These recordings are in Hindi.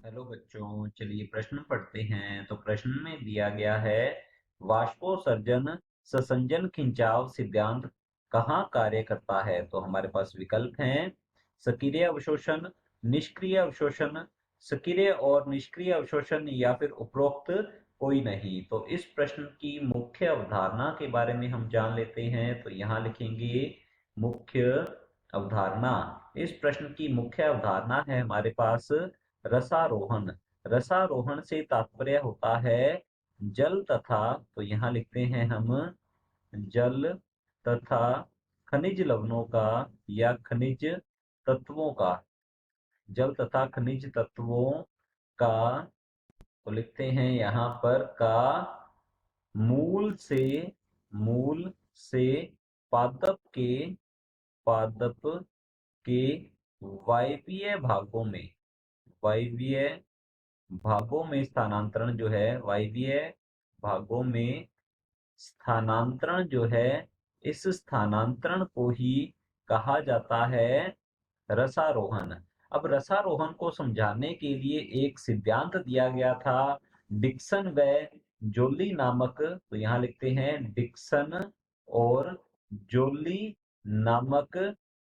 हेलो बच्चों, चलिए प्रश्न पढ़ते हैं। तो प्रश्न में दिया गया है, वाष्पोत्सर्जन ससंजन खिंचाव सिद्धांत कहाँ कार्य करता है। तो हमारे पास विकल्प हैं, सक्रिय अवशोषण, निष्क्रिय अवशोषण, सक्रिय और निष्क्रिय अवशोषण या फिर उपरोक्त कोई नहीं। तो इस प्रश्न की मुख्य अवधारणा के बारे में हम जान लेते हैं। तो यहाँ लिखेंगे मुख्य अवधारणा। इस प्रश्न की मुख्य अवधारणा है हमारे पास रसारोहण। रसारोहण से तात्पर्य होता है जल तथा, तो यहाँ लिखते हैं हम जल तथा खनिज लवणों का या खनिज तत्वों का, जल तथा खनिज तत्वों का, तो लिखते हैं यहाँ पर का मूल से मूल से पादप के वायवीय भागों में वायवीय भागों में स्थानांतरण जो है, वायवीय भागों में स्थानांतरण जो है, इस स्थानांतरण को ही कहा जाता है रसारोहण। अब रसारोहण को समझाने के लिए एक सिद्धांत दिया गया था डिक्सन व जोली नामक, तो यहाँ लिखते हैं डिक्सन और जोली नामक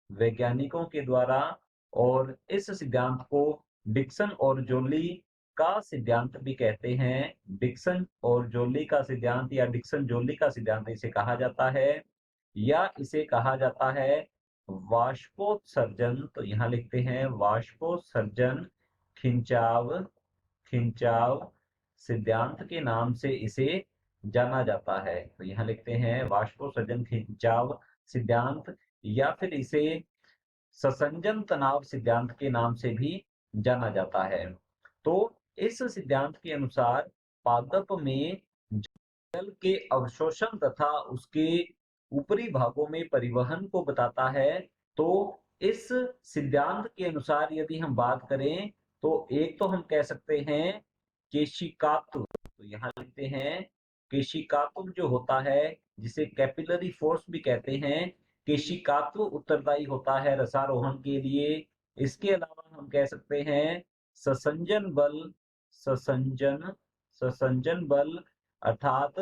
वैज्ञानिकों के द्वारा। और इस सिद्धांत को डिक्सन और जोली का सिद्धांत भी कहते हैं। डिक्सन और जोली का सिद्धांत या डिक्सन जोली का सिद्धांत इसे कहा जाता है, या इसे कहा जाता है वाष्पोत्सर्जन। तो यहाँ लिखते हैं वाष्पोत्सर्जन खिंचाव खिंचाव सिद्धांत के नाम से इसे जाना जाता है। तो यहाँ लिखते हैं वाष्पोत्सर्जन खिंचाव सिद्धांत, या फिर इसे ससंजन तनाव सिद्धांत के नाम से भी जाना जाता है। तो इस सिद्धांत के अनुसार पादप में जल के अवशोषण तथा उसके ऊपरी भागों में परिवहन को बताता है। तो इस सिद्धांत के अनुसार यदि हम बात करें, तो एक तो हम कह सकते हैं केशिकात्व, तो यहाँ लिखते हैं केशिकात्व जो होता है, जिसे कैपिलरी फोर्स भी कहते हैं, केशिकात्व उत्तरदायी होता है रसारोहण के लिए। इसके अलावा हम कह सकते हैं ससंजन बल, ससंजन ससंजन बल अर्थात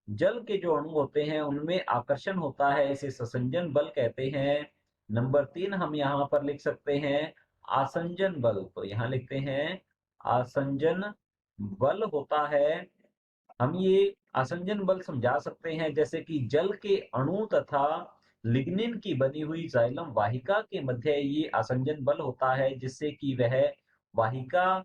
जल के जो अणु होते हैं उनमें आकर्षण होता है, इसे ससंजन बल कहते हैं। नंबर 3 हम यहाँ पर लिख सकते हैं आसंजन बल, तो यहाँ लिखते हैं आसंजन बल होता है। हम ये आसंजन बल समझा सकते हैं जैसे कि जल के अणु तथा लिग्निन की बनी हुई जाइलम वाहिका के मध्य ये आसंजन बल होता है, जिससे कि वह वाहिका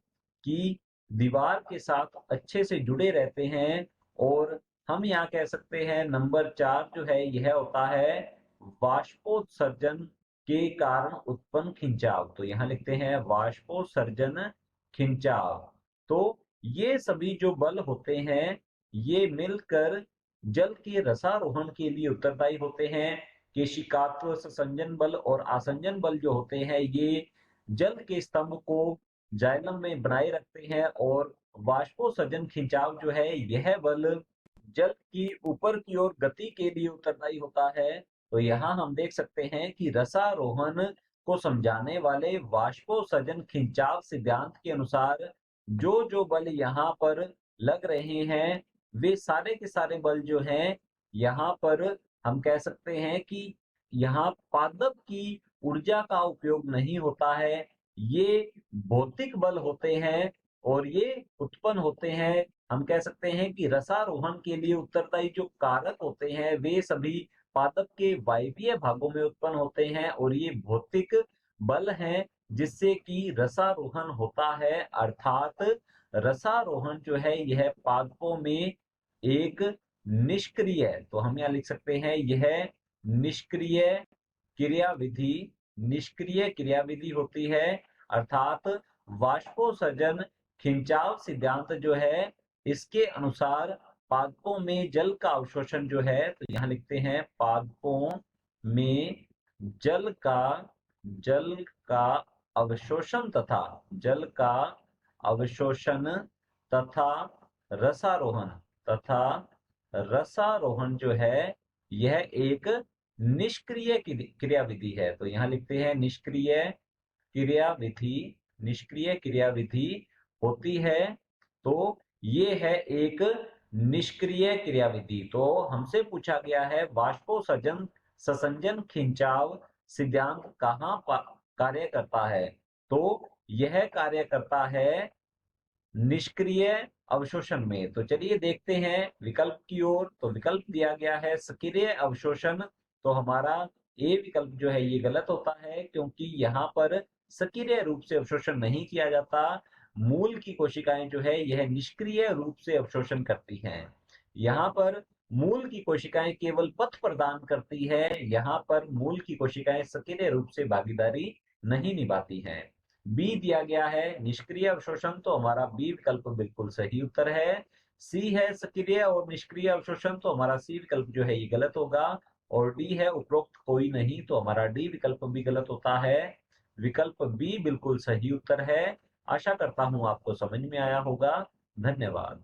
की दीवार के साथ अच्छे से जुड़े रहते हैं। और हम यहाँ कह सकते हैं नंबर 4 जो है यह होता है वाष्पोत्सर्जन के कारण उत्पन्न खिंचाव, तो यहाँ लिखते हैं वाष्पोत्सर्जन खिंचाव। तो ये सभी जो बल होते हैं ये मिलकर जल के रसारोहण के लिए उत्तरदायी होते हैं। केशिकात्व, ससंजन बल और आसंजन बल जो होते हैं ये जल के स्तंभ को जाइलम में बनाए रखते हैं, और वाष्पोत्सर्जन खिंचाव जो है यह बल जल की ऊपर की ओर गति के लिए उत्तरदायी होता है। तो यहाँ हम देख सकते हैं कि रसारोहण को समझाने वाले वाष्पोत्सर्जन खिंचाव सिद्धांत के अनुसार जो जो बल यहाँ पर लग रहे हैं, वे सारे के सारे बल जो हैं यहाँ पर हम कह सकते हैं कि यहाँ पादप की ऊर्जा का उपयोग नहीं होता है, ये भौतिक बल होते हैं। और ये उत्पन्न होते हैं, हम कह सकते हैं कि रसारोहण के लिए उत्तरदायी जो कारक होते हैं वे सभी पादप के वायवीय भागों में उत्पन्न होते हैं, और ये भौतिक बल हैं जिससे कि रसारोहण होता है। अर्थात रसारोहण जो है यह पादपों में एक निष्क्रिय, तो हम यहाँ लिख सकते हैं यह निष्क्रिय क्रियाविधि निष्क्रिय क्रियाविधि होती है। अर्थात वाष्पोत्सर्जन खिंचाव सिद्धांत जो है इसके अनुसार पादपों में जल का अवशोषण जो है, तो यहाँ लिखते हैं पादपों में जल का जल का अवशोषण तथा जल का अवशोषण तथा रसारोहण तथा रसारोहण जो है यह एक निष्क्रिय क्रियाविधि है। तो यहाँ लिखते हैं निष्क्रिय क्रियाविधि होती है, तो ये है एक निष्क्रिय क्रियाविधि। तो हमसे पूछा गया है वाष्पोसर्जन ससंजन खिंचाव सिद्धांत कहाँ कार्य करता है, तो यह कार्य करता है निष्क्रिय अवशोषण में। तो चलिए देखते हैं विकल्प की ओर। तो विकल्प दिया गया है सक्रिय अवशोषण, तो हमारा ए विकल्प जो है ये गलत होता है, क्योंकि यहाँ पर सक्रिय रूप से अवशोषण नहीं किया जाता। मूल की कोशिकाएं जो है यह निष्क्रिय रूप से अवशोषण करती हैं। यहाँ पर मूल की कोशिकाएं केवल पथ प्रदान करती है, यहाँ पर मूल की कोशिकाएं सक्रिय रूप से भागीदारी नहीं निभाती हैं। बी दिया गया है निष्क्रिय अवशोषण, तो हमारा बी विकल्प बिल्कुल सही उत्तर है। सी है सक्रिय और निष्क्रिय अवशोषण, तो हमारा सी विकल्प जो है ये गलत होगा। और डी है उपरोक्त कोई नहीं, तो हमारा डी विकल्प भी गलत होता है। विकल्प बी बिल्कुल सही उत्तर है। आशा करता हूं आपको समझ में आया होगा। धन्यवाद।